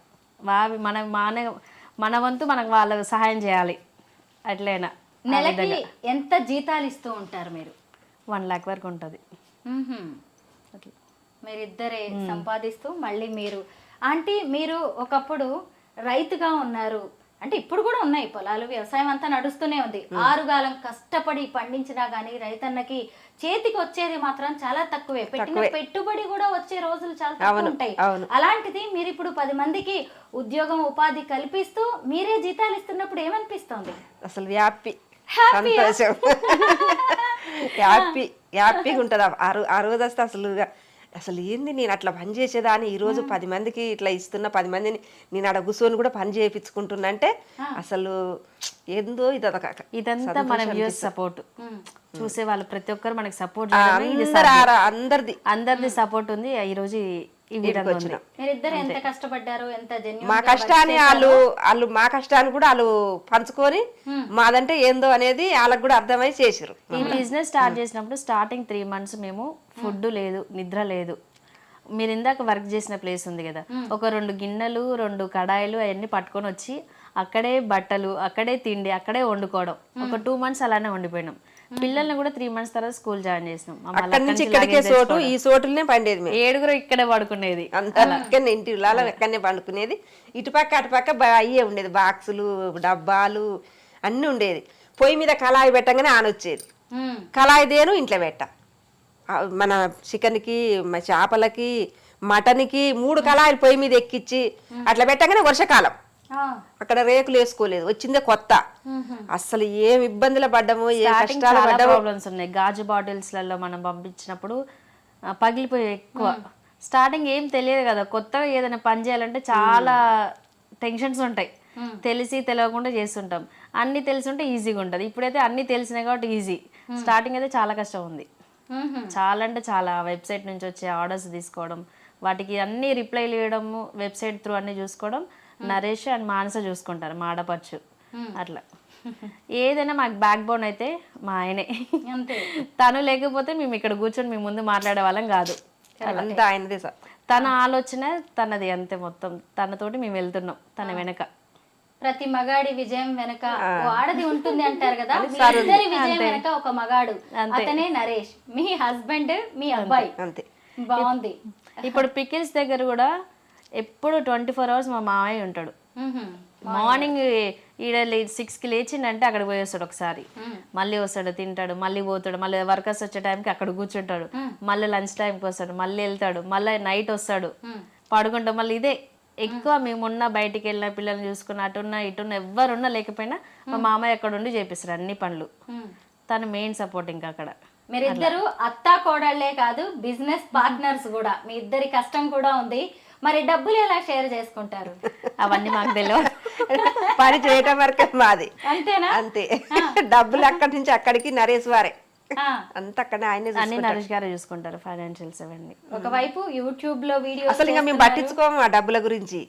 మన వంతు మనకు వాళ్ళకి సహాయం చేయాలి. అట్లయినా నెలకి ఎంత జీతాలు ఇస్తూ ఉంటారు మీరు? 1 lakh వరకు ఉంటుంది. మీరిద్దరే సంపాదిస్తూ మళ్ళీ మీరు ఆంటీ, మీరు ఒకప్పుడు రైతుగా ఉన్నారు, అంటే ఇప్పుడు కూడా ఉన్నాయి పొలాలు, వ్యవసాయం అంతా నడుస్తూనే ఉంది. ఆరుగాలం కష్టపడి పండించినా గానీ రైతన్నకి చేతికి వచ్చేది మాత్రం చాలా తక్కువే. పెట్టిన పెట్టుబడి కూడా వచ్చే రోజులు చాలా తక్కువ ఉంటాయి. అలాంటిది మీరు ఇప్పుడు 10 మందికి ఉద్యోగం ఉపాధి కల్పిస్తూ మీరే జీతాలు ఇస్తున్నప్పుడు ఏమనిపిస్తుంది? అసలు హ్యాపీ, సంతోషం, హ్యాపీగా ఉంటుంది. ఆ రోజు వస్తే అసలు ఏంది నేను అట్లా పని చేసేదాన్ని, ఈరోజు 10 మందికి ఇట్లా ఇస్తున్నా, 10 మందిని నేను అక్కడ కూర్చొని కూడా పని చేయించుకుంటున్నా అంటే అసలు ఏందో ఇదంతా మన వ్యూస్ సపోర్ట్. చూసే వాళ్ళు ప్రతి ఒక్కరు మనకి సపోర్ట్, అందరిది సపోర్ట్ ఉంది. ఈ రోజు ఈ విధంగా ఉంది. మీరిద్దరు ఎంత కష్టపడ్డారు, ఎంత జెన్యూన్ మా కష్టాన్ని వాళ్ళు మా కష్టాన్ని కూడా వాళ్ళు పంచుకొని మాదంటే ఏందో అనేది వాళ్ళకి కూడా అర్థమై చేసారు. ఈ బిజినెస్ స్టార్ట్ చేసినప్పుడు స్టార్టింగ్ 3 months మేము ఫుడ్ లేదు, నిద్ర లేదు. మీరు ఇందాక వర్క్ చేసిన ప్లేస్ ఉంది కదా, ఒక 2 గిన్నెలు 2 కడాయిలు అవన్నీ పట్టుకొని వచ్చి అక్కడే బట్టలు, అక్కడే తిండి, అక్కడే వండుకోవడం. ఒక 2 months అలానే వండిపోయినాం. పిల్లల్ని కూడా 3 months తర్వాత స్కూల్ జాయిన్ చేసినాం. ఈ సోటులనే పండేది, 7 ఇక్కడే పడుకునేది, ఇంటి ఎక్కడనే పండుకునేది. ఇటుపక్క అటుపక్క అయ్యే ఉండేది, బాక్సులు డబ్బాలు అన్నీ ఉండేది. పొయ్యి మీద కళాయి పెట్టగానే ఆనొచ్చేది. కళాయి దేను ఇంట్లో పెట్ట, మన చికెన్కి, చేపలకి, మటన్కి 3 కళాయిలు పొయ్యి మీద ఎక్కిచ్చి అట్లా పెట్టగానే వర్షాకాలం అక్కడ రేకులు వేసుకోలేదు, వచ్చిందే కొత్త. అసలు ఏం ఇబ్బందులు పడ్డాము, ఏ కష్టాలు పడ్డాము. ప్రాబ్లమ్స్ ఉన్నాయి. గాజు బాటిల్స్లలో మనం పంపించినప్పుడు పగిలిపోయి ఎక్కువ. స్టార్టింగ్ ఏం తెలియదు కదా, కొత్తగా ఏదైనా పని చేయాలంటే చాలా టెన్షన్స్ ఉంటాయి. తెలిసి తెలియకుండా చేస్తుంటాం. అన్ని తెలిసి ఉంటే ఈజీగా ఉంటుంది. ఇప్పుడైతే అన్ని తెలిసినాయి కాబట్టి ఈజీ. స్టార్టింగ్ అయితే చాలా కష్టం ఉంది, చాలా అంటే చాలా. వెబ్సైట్ నుంచి వచ్చే ఆర్డర్స్ తీసుకోవడం, వాటికి అన్ని రిప్లైలు ఇవ్వడము, వెబ్సైట్ త్రూ అన్ని చూసుకోవడం. నరేష్ అండ్ మానస చూసుకుంటారు, మా ఆడపడుచు. అట్లా ఏదైనా మాకు బ్యాక్ బోన్ అయితే మా ఆయనే. తను లేకపోతే మేము ఇక్కడ కూర్చొని మీ ముందు మాట్లాడే వాళ్ళం కాదు. తన ఆలోచన తనది అంతే, మొత్తం తనతోటి మేము వెళ్తున్నాం, తన వెనక. ప్రతి మగాడి విజయం వెనక ఓ ఆడది ఉంటుంది అంటారు కదా, మీ ఇద్దరి విజయం వెనక ఒక మగాడు, అతనే నరేష్, మీ హస్బెండ్, మీ అబ్బాయి. అంతే. బాగుంది. ఇప్పుడు పికిల్స్ దగ్గర కూడా ఎప్పుడు 24 hours మా మామయ్య ఉంటాడు. మార్నింగ్ ఈడ 6కి లేచిండంటే అక్కడ పోయి వస్తాడు, ఒకసారి మళ్ళీ వస్తాడు, తింటాడు, మళ్ళీ పోతాడు, మళ్ళీ వర్కర్స్ వచ్చే టైంకి అక్కడ కూర్చుంటాడు, మళ్ళీ లంచ్ టైంకి వస్తాడు, మళ్ళీ వెళ్తాడు, మళ్ళీ నైట్ వస్తాడు, పడుకుంటాం. మళ్ళీ ఇదే ఎక్కువ. మేమున్న బయటికి వెళ్ళిన పిల్లల్ని చూసుకున్న అటున్న ఇటున్న ఎవరున్నా లేకపోయినా మా మామయ్య అక్కడ ఉండి చేపిస్తాడు అన్ని పనులు. తను మెయిన్ సపోర్ట్ ఇంకా అక్కడ. మీరిద్దరు అత్తా కోడళ్లే కాదు, బిజినెస్ పార్ట్నర్స్ కూడా. మీ ఇద్దరి కష్టం కూడా ఉంది. మరి డబ్బులు ఎలా షేర్ చేసుకుంటారు? అవన్నీ మాకు తెలియదు. పని చేయటం వరకే మాది. అంతేనా? అంతే. డబ్బులు అక్కడి నుంచి అక్కడికి నరేష్ వారే అంత అక్కడ ఆయనే అన్ని నరేష్ గారే చూసుకుంటారు, ఫైనాన్షియల్స్ అవన్నీ. ఒకవైపు యూట్యూబ్ లో వీడియో అసలు ఇంకా మేము పట్టించుకోము ఆ డబ్బుల గురించి.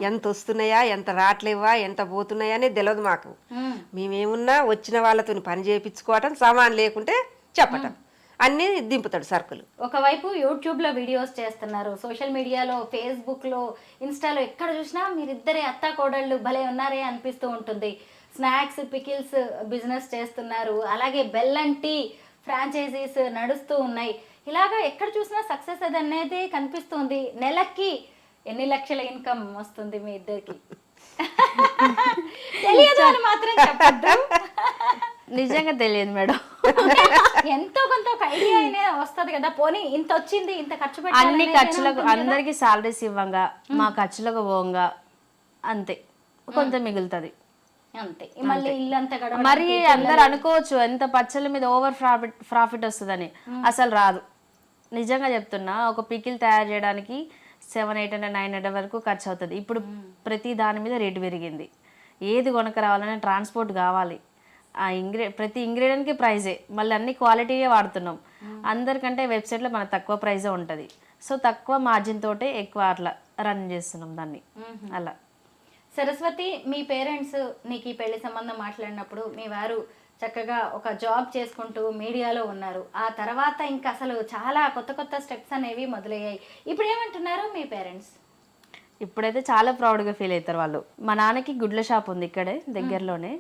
ఎంత వస్తున్నాయా, ఎంత రావట్లేవా, ఎంత పోతున్నాయా అనేది తెలియదు మాకు. మేమేమున్నా వచ్చిన వాళ్ళతో పని చేయించుకోవటం, సామాన్ లేకుంటే చెప్పటం, అన్ని దింపుతాడు సరుకులు. ఒకవైపు యూట్యూబ్ లో వీడియోస్ చేస్తున్నారు, సోషల్ మీడియాలో, ఫేస్బుక్ లో, ఇన్స్టాలో ఎక్కడ చూసినా మీరిద్దరే అత్తా కోడళ్ళు భలే ఉన్నారే అనిపిస్తూ ఉంటుంది. స్నాక్స్, పికిల్స్ బిజినెస్ చేస్తున్నారు, అలాగే బెల్లం టీ ఫ్రాంచైజీస్ నడుస్తూ ఉన్నాయి. ఇలాగా ఎక్కడ చూసినా సక్సెస్ అది అనేది కనిపిస్తుంది. నెలకి ఎన్ని లక్షల ఇన్కమ్ వస్తుంది మీ ఇద్దరికి? తెలియదు అని మాత్రం చెప్పద్దు. నిజంగా తెలియదు మేడం. ఎంతో కొంత ఒక ఐడియా అయినా వస్తుంది కదా. పోనీ ఇంత వచ్చింది, ఇంత ఖర్చు పెట్టి అన్ని ఖర్చులకు అందరికి సాలరీస్ ఇవ్వంగా, మా ఖర్చులకు పోంగా, అంతే కొంత మిగులుతుంది అంతే. మళ్ళీ ఇల్లు అంతా గడవడం. మరి అందరు అనుకోవచ్చు ఎంత పచ్చళ్ళ మీద ఓవర్ ప్రాఫిట్ వస్తుందని, అసలు రాదు. నిజంగా చెప్తున్నా, ఒక పికిల్ తయారు చేయడానికి 700-800 900 వరకు ఖర్చు అవుతుంది. ఇప్పుడు ప్రతి దాని మీద రేటు పెరిగింది. ఏది కొనక రావాలన్నా ట్రాన్స్పోర్ట్ కావాలి, ఆ ప్రతి ఇంగ్రీడియంట్కి ప్రైజే, మళ్ళీ అన్ని క్వాలిటీయే వాడుతున్నాం. అందరికంటే వెబ్సైట్లో మనకు తక్కువ ప్రైజే ఉంటుంది. సో తక్కువ మార్జిన్ తోటే ఎక్కువ అట్లా రన్ చేస్తున్నాం దాన్ని. అలా సరస్వతి, మీ పేరెంట్స్ నీకు ఈ పెళ్లి సంబంధం మాట్లాడినప్పుడు మీ వారు చక్కగా ఒక జాబ్ చేసుకుంటూ మీడియాలో ఉన్నారు. ఆ తర్వాత ఇంకా అసలు చాలా కొత్త కొత్త స్టెప్స్ అనేవి మొదలయ్యాయి. ఇప్పుడు ఏమంటున్నారు మీ పేరెంట్స్? ఇప్పుడైతే చాలా ప్రౌడ్గా ఫీల్ అవుతారు వాళ్ళు. మా నాన్నకి గుడ్ల షాప్ ఉంది ఇక్కడే దగ్గరలోనే.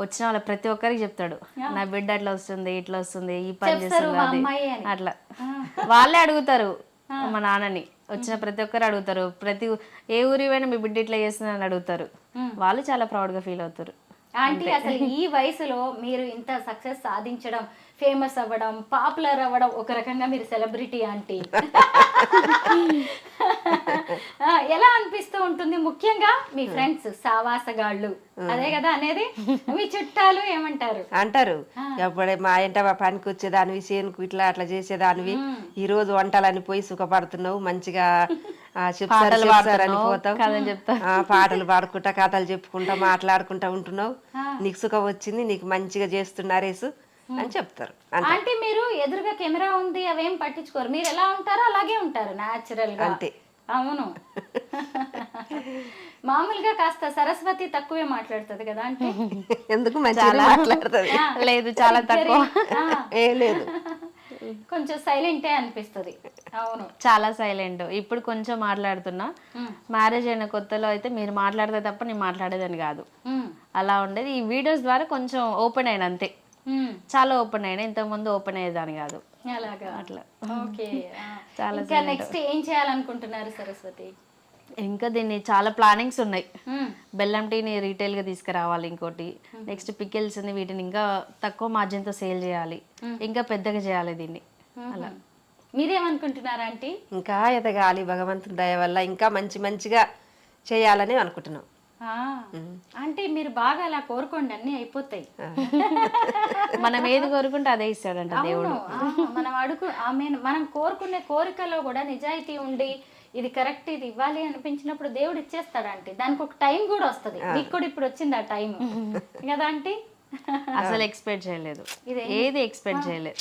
వచ్చిన వాళ్ళ ప్రతి ఒక్కరికి చెప్తాడు, నా బిడ్డ అట్లా వస్తుంది, ఇట్లా వస్తుంది, ఈ పని చేస్తుంది, అది అట్లా. వాళ్ళే అడుగుతారు మా నాన్నని, వచ్చిన ప్రతి ఒక్కరు అడుగుతారు. ఏ ఊరి పోయినా మీ బిడ్డ ఇట్లా చేస్తుందని అడుగుతారు. వాళ్ళు చాలా ప్రౌడ్గా ఫీల్ అవుతారు. ఆంటీ, అసలు ఈ వయసులో మీరు ఇంత సక్సెస్ సాధించడం, ఫేమస్ అవ్వడం, పాపులర్ అవ్వడం, ఒక రకంగా మీరు సెలబ్రిటీ ఆంటీ. ఎలా అనిపిస్తూ ఉంటుంది? ముఖ్యంగా మీ ఫ్రెండ్స్, సావాసగాళ్ళు అదే కదా అనేది, మీ చుట్టాలు ఏమంటారు? అంటారు, ఎప్పుడే మా ఇంట పనికి వచ్చేదానివి, సేనుకు ఇట్లా అట్లా చేసేదానివి, ఈ రోజు వంటలని పోయి సుఖపడుతున్నావు, మంచిగా చెప్తారు అని పోతావు, పాటలు పాడుకుంటా, కథలు చెప్పుకుంటా, మాట్లాడుకుంటా ఉంటున్నావు, నీకు సుఖం వచ్చింది, నీకు మంచిగా చేస్తున్నారేసు అని చెప్తారు. అంటే మీరు ఎదురుగా కెమెరా ఉంది అవేం పట్టించుకోరు, మీరు ఎలా ఉంటారో అలాగే ఉంటారు న్యాచురల్ గా. అంతే. అవును. మామూలుగా కాస్త సరస్వతి తక్కువే మాట్లాడుతుంది కదా అంటే. ఎందుకు మంచిగా మాట్లాడుతుంది? లేదు, చాలా తక్కువ. ఏం లేదు, కొంచెం సైలెంటే అనిపిస్తుంది. అవును, చాలా సైలెంట్. ఇప్పుడు కొంచెం మాట్లాడుతున్నా. మ్యారేజ్ అయిన కొత్తలో అయితే మీరు మాట్లాడితే తప్ప నేను మాట్లాడేదని కాదు, అలా ఉండేది. ఈ వీడియోస్ ద్వారా కొంచెం ఓపెన్ అయిన, అంతే. చాలా ఓపెన్ అయినా, ఇంతకు ముందు ఓపెన్ అయ్యేదాన్ని కాదు. అలాగా, అట్లా. ఓకే. చాలా ఇంకా నెక్స్ట్ ఏం చేయాలనుకుంటున్నారు సరస్వతి? ఇంకా దీన్ని చాలా ప్లానింగ్స్ ఉన్నాయి. బెల్లం టీని రీటైల్ గా తీసుకురావాలి, ఇంకోటి నెక్స్ట్ పికిల్స్ ని, వీటిని ఇంకా తక్కువ మార్జిన్ తో సేల్ చేయాలి, ఇంకా పెద్దగా చేయాలి దీన్ని. అలా మీరేమనుకుంటున్నారా ఆంటీ? ఇంకా ఎదగాలి, భగవంతుని దయ వల్ల ఇంకా మంచిగా చేయాలని అనుకుంటున్నాం. అంటే మీరు బాగా అలా కోరుకోండి, అన్ని అయిపోతాయి. మనం ఏది కోరుకుంటే అదే ఇస్తాడంట దేవుడు. మనం కోరుకునే కోరికలో కూడా నిజాయితీ ఉండి, ఇది కరెక్ట్, ఇది ఇవ్వాలి అనిపించినప్పుడు దేవుడు ఇచ్చేస్తాడంటే. దానికి ఒక టైం కూడా వస్తుంది. మీకు కూడా ఇప్పుడు వచ్చింది ఆ టైం కదా ఆంటీ? అసలు ఎక్స్పెక్ట్ చేయలేదు, ఏది ఎక్స్పెక్ట్ చేయలేదు.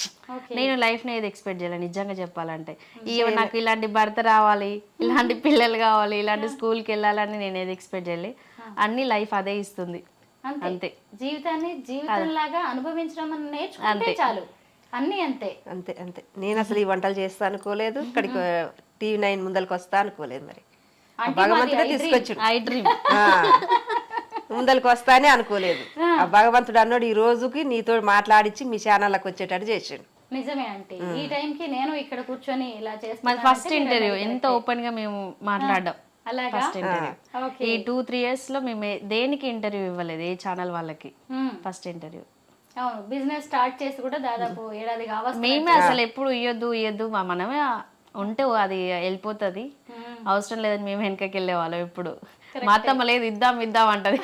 నేను లైఫ్ ని ఏది ఎక్స్పెక్ట్ చేయలేదు నిజంగా చెప్పాలంటే. నాకు ఇలాంటి భర్త రావాలి, ఇలాంటి పిల్లలు కావాలి, ఇలాంటి స్కూల్కి వెళ్ళాలని నేను ఏది ఎక్స్పెక్ట్ చేయలేదు. అన్ని లైఫ్ అదే ఇస్తుంది, అంతే. జీవితాన్ని జీవితంలాగా అనుభవించడం నేర్చుకుంటే చాలు, అన్ని అంతే. అంతే అంతే. నేను అసలు ఈ వంటలు చేస్తా అనుకోలేదు, ఇక్కడికి TV9 ముందరికి వస్తా అనుకోలేదు. మరి భగవంతుడే తీసుకొచ్చాడు. I dream. ముందరికి వస్తానే అనుకోలేదు ఆ భగవంతుడు అన్నాడు ఈ రోజుకి నీతో మాట్లాడించి మీ ఛానల్కి వచ్చేటట్టు చేసాడు. నిజమే ఆంటీ, ఈ టైంకి నేను ఇక్కడ కూర్చొని ఇలా మాది చేస్తాను ఫస్ట్ ఇంటర్వ్యూ, ఎంత ఓపెన్ గా మేము మాట్లాడడం. అలాగా ఫస్ట్ ఇంటర్వ్యూ. ఓకే. ఈ 2-3 years లో మేము దేనికి ఇంటర్వ్యూ ఇవ్వలేదు, ఏ ఛానల్ వాళ్ళకి. మ్మ్. ఫస్ట్ ఇంటర్వ్యూ అవును, బిజినెస్ స్టార్ట్ చేసి కూడా దాదాపు ఏడాది కావచ్చు. మేమే అసలు ఎప్పుడు ఇయ్యొద్దు మనమే ఉంటే అది వెళ్ళిపోతుంది, అవసరం లేదని మేము వెనకకి వెళ్ళే వాళ్ళం. ఎప్పుడు మా అత్తమ్మ లేదు ఇద్దాం అంటది.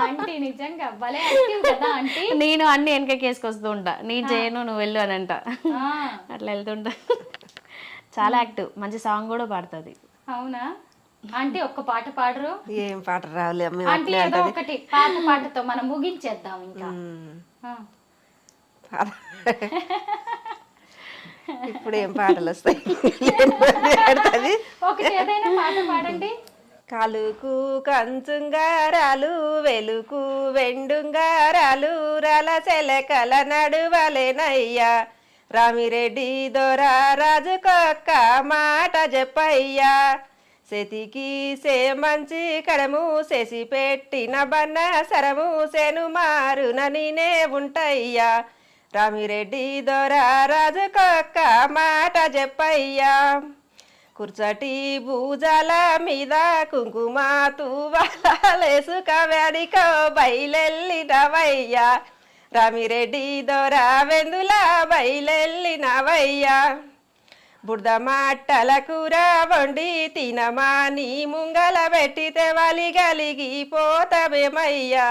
ఆంటీ నిజంగా భలే యాక్టివ్ కదా ఆంటీ. నేను అన్ని వెనకకి వేసుకొస్తూ ఉంటా, నేను చేయను నువ్వు వెళ్ళు అని అంట. ఆ, అట్లా వెళ్తుంటా. చాలా యాక్టివ్, మంచి సాంగ్ కూడా పాడుతుంది. అవునా ఆంటీ, ఒక్క పాట పాడరు ఏం పాట రావులే అమ్మ, ఆంటీ? ఏదో ఒకటి పాత పాటతో మనం ముగించేద్దాం ఇంకా. ఆ. ఇప్పుడు ఏం పాటలు వస్తాయి? ఒకటి ఏదైనా పాట పాడండి. కలుకు కంచుంగారాలు వెలుకు వెండుంగారాలు రల సెలకల నడువలేనయ్యా రామిరెడ్డి దొర రాజుకొక్క మాట చెప్పయ్యా సెతికి సే మంచి కడము చేసి పెట్టిన బన్న సరము సేను మారున నేనే ఉంటాయ్యా రామిరెడ్డి దొర రాజుకొక్క మాట చెప్పయ్యా కుర్చటి భూజాల మీద కుంకుమ తువాలేసుక వేడికో బయలెల్లినవయ్యా రామిరెడ్డి దొర వెందుల బయలెల్లినవయ్యా బురద మట్టల కూర వండి తినమా నీ ముంగల పెట్టితే వలిగలిగి పోతవేమయ్యా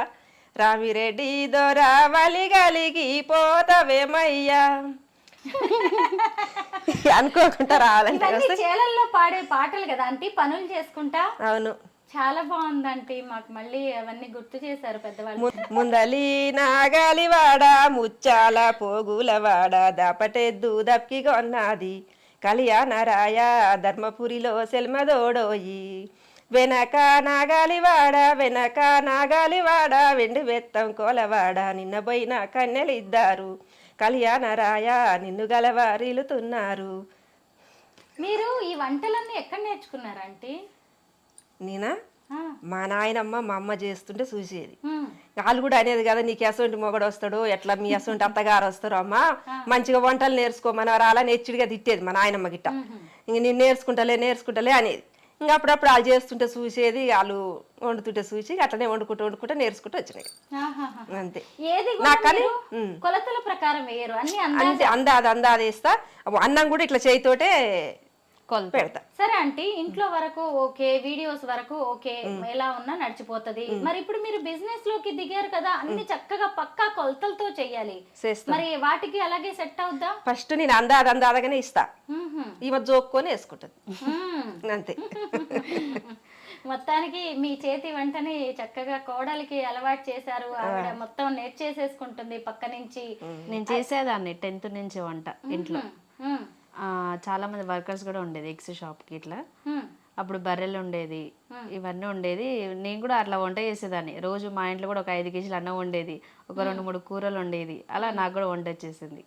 రామిరెడ్డి దొర వలిగలిగి పోతవేమయ్యా అనుకోకుండా రావాలంటే ఇవన్నీ చేలల్లో పాడే పాటలు కదా ఆంటీ, పనులు చేసుకుంటా. అవును, చాలా బాగుందంటీ, మాకు మళ్ళీ అవన్నీ గుర్తు చేశారు పెద్దవాళ్ళు. ముందలి నాగాలివాడ ముచ్చాల పోగులవాడ దాపటెద్దు దప్కి కొన్నది కళ్యాణరాయ ధర్మపురిలో సెల్మదోడోయి వెనక నాగాలివాడ వెండి బెత్తం కోలవాడ నిన్న పోయిన కన్నెలిద్దారు కళ్యాణరాయ నిన్ను గలవారిలుతున్నారు. మీరు ఈ వంటలన్నీ ఎక్కడ నేర్చుకున్నారు ఆంటీ? నేనా ఆ, మా నాయనమ్మ మా అమ్మ చేస్తుంటే చూసేది. ఉమ్, వాళ్ళు కూడా అనేది కదా నీకు ఎసొంటి మొగడు వస్తాడు, ఎట్లా మీ ఎసొంటి అత్తగారు వస్తారు అమ్మ మంచిగా వంటలు నేర్చుకోమని అలా నెచ్చిడిగా తిట్టేది మా నాయనమ్మ గిట్ట. ఇంక నేను నేర్చుకుంటలే అనేది. ఇంకా అప్పుడప్పుడు వాళ్ళు చేస్తుంటే చూసేది, వాళ్ళు వండుతుంటే చూసి అట్లనే వండుకుంటూ నేర్చుకుంటూ వచ్చినాయి ఆహాహా. అంతే. ఏది కూడా నాకని మీరు కొలతల ప్రకారం వేయరు, అన్ని అంతే అందాది వేస్తా. అన్నం కూడా ఇట్లా చేయితోటే పెడతా. సరే ఆంటీ, ఇంట్లో వరకు ఓకే, వీడియోస్ వరకు ఓకే, ఎలా ఉన్నా నడిచిపోతది. మరి ఇప్పుడు మీరు బిజినెస్ లోకి దిగారు కదా, అన్ని చక్కగా పక్కా కొలతలతో చెయ్యాలి. మరి వాటికి అలాగే సెట్ అవుద్దా? ఫస్ట్ నేను అందాదగానే ఇస్తా, ఈమె జోక్కొని వేసుకుంటది అంతే. మొత్తానికి మీ చేతి వంటని చక్కగా కోడలికి అలవాటు చేశారు, ఆవిడ మొత్తం నేర్చేసేసుకుంటుంది పక్క నుంచి. నేను చేసేదాన్ని 10th నుంచి వంట ఇంట్లో. చాలా మంది వర్కర్స్ కూడా ఉండేది ఎగ్స్ షాప్కి ఇట్లా. అప్పుడు బర్రెలు ఉండేది, ఇవన్నీ ఉండేది. నేను కూడా అట్లా వంట చేసేదాన్ని. రోజు మా ఇంట్లో కూడా ఒక 5 కేజీలు అన్నం ఉండేది, ఒక 2-3 కూరలు ఉండేది. అలా నాకు కూడా వంట వచ్చేసింది.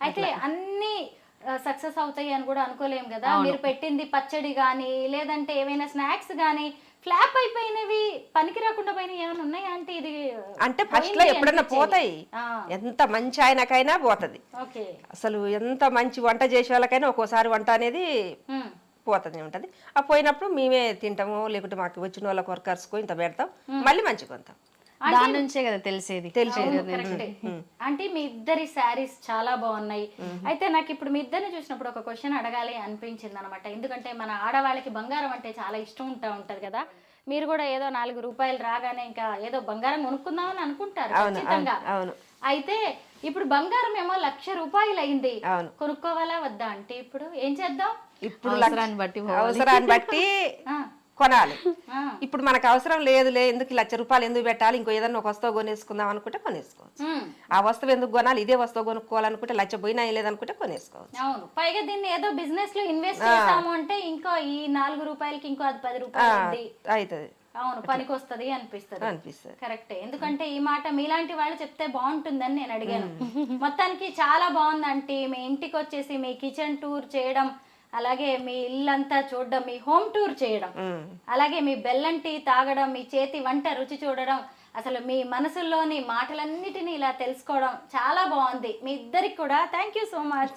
అయితే అన్ని సక్సెస్ అవుతాయి అని కూడా అనుకోలేము కదా. మీరు పెట్టింది పచ్చడి గానీ లేదంటే ఏమైనా స్నాక్స్ గానీ ఫ్లాప్ అయిపోయినవి, పనికి రాకుండా పోయినవి ఏమైనా ఉన్నాయా అంటే? ఇది అంటే ఫస్ట్ లో ఎప్పుడన్నా పోతాయి, ఎంత మంచి ఆయనకైనా పోతుంది. ఓకే, అసలు ఎంత మంచి వంట చేసే వాళ్ళకైనా ఒక్కోసారి వంట అనేది పోతూనే ఉంటది. ఆ పోయినప్పుడు మేమే తింటాము, లేకుంటే మాకు వచ్చిన వాళ్ళ వర్కర్స్కు ఇంత పెడతాం, మళ్ళీ మంచిగా కొంటాం. దాని నుంచే కదా తెలిసేది. అంటే మీ ఇద్దరి శారీస్ చాలా బాగున్నాయి. అయితే నాకు ఇప్పుడు మీ ఇద్దరిని చూసినప్పుడు ఒక క్వశ్చన్ అడగాలి అనిపించింది అనమాట. ఎందుకంటే మన ఆడవాళ్ళకి బంగారం అంటే చాలా ఇష్టం ఉంటది కదా. మీరు కూడా ఏదో 4 రూపాయలు రాగానే ఇంకా ఏదో బంగారం కొనుక్కుందామని అనుకుంటారు ఖచ్చితంగా. అయితే ఇప్పుడు బంగారం ఏమో 1,00,000 రూపాయలు అయింది, కొనుక్కోవాలా వద్దా అంటే ఇప్పుడు ఏం చేద్దాం? ఇప్పుడు అవసరాన్ని బట్టి కొనాలి. ఇప్పుడు మనకు అవసరం లేదులే, ఎందుకు 1,00,000 రూపాయలు ఎందుకు పెట్టాలి, ఇంకో ఏదన్నా ఒక వస్తువు కొనేసుకుందాం అనుకుంటే కొనేసుకోవచ్చు. ఆ వస్తువు ఎందుకు కొనాలి, ఇదే వస్తువు కొనుక్కోవాలనుకుంటే 1,00,000 పోయినా లేదనుకుంటే కొనేసుకోవచ్చు. అవును, పైగా దీన్ని ఏదో బిజినెస్ లో ఇన్వెస్ట్ చేస్తాము అంటే ఇంకో ఈ 4 రూపాయలకి ఇంకో అది 10 రూపాయలు అవుతుంది. అవును, పనికి వస్తుంది అనిపిస్తుంది. కరెక్టే, ఎందుకంటే ఈ మాట మీలాంటి వాళ్ళు చెప్తే బాగుంటుందని నేను అడిగాను. మొత్తానికి చాలా బాగుందంటే మీ ఇంటికి వచ్చేసి మీ కిచెన్ టూర్ చేయడం అలాగే మీ ఇల్లంతా చూడడం, మీ హోమ్ టూర్ చేయడం, అలాగే మీ బెల్లం టీ తాగడం, మీ చేతి వంట రుచి చూడడం, అసలు మీ మనసులోని మాటలన్నిటినీ ఇలా తెలుసుకోవడం చాలా బాగుంది. మీ ఇద్దరికి కూడా థ్యాంక్ యూ సో మచ్.